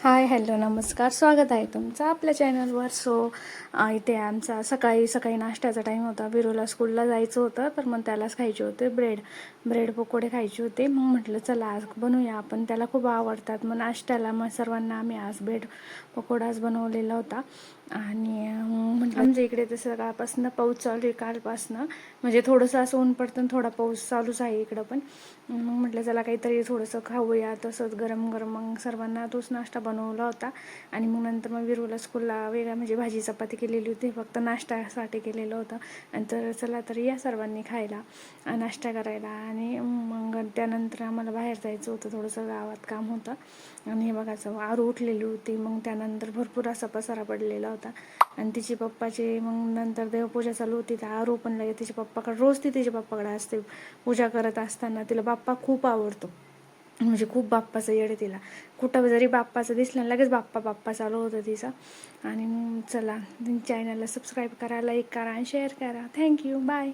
हाय, hello, नमस्कार. स्वागत आहे तुमचं आपल्या चॅनलवर. इथे आमचा सकाळी सकाळी नाश्त्याचा टाईम होता. बिरूला स्कूलला जायचं होतं, तर मग त्यालाच खायचे होते ब्रेड पकोडे खायचे होते. मग म्हटलं चला आज बनवूया आपण, त्याला खूप आवडतात. मग नाश्त्याला मग सर्वांना आम्ही आज ब्रेड पकोडाच बनवलेला होता. आणि म्हटलं आमच्या इकडे तर सकाळपासून पाऊस चालू आहे, कालपासनं. म्हणजे थोडंसं असं ऊन पडतं, थोडा पाऊस चालूच आहे इकडं पण. मग म्हटलं चला काहीतरी थोडंसं खाऊया, तसंच गरम गरम. मग सर्वांना तोच नाश्ता बनवला होता. आणि मग नंतर मग विरूला स्कूलला वेगळा म्हणजे भाजी चपाती केलेली होती, फक्त नाश्त्यासाठी केलेलं होतं. आणि तर चला तर या सर्वांनी खायला, नाश्ता करायला. आणि मग त्यानंतर आम्हाला बाहेर जायचं होतं, थोडंसं गावात काम होतं. आणि हे बघायचं आरू उठलेली होती. मग त्यानंतर भरपूर असा पसारा पडलेला होता. आणि तिची पप्पाचे मग नंतर देवपूजा चालू होती, तर आरू पण लगे तिच्या पप्पाकडे, रोज ती तिच्या पप्पाकडे असते पूजा करत असताना. तिला बाप्पा खूप आवडतो, म्हणजे खूप बाप्पाचं येडे तिला. कुठं जरी बाप्पाचं दिसलं लगेच बाप्पा बाप्पा चालू होतं तिचं. आणि चला, चॅनलला सबस्क्राईब करा, लाईक करा आणि शेअर करा. Thank you, bye.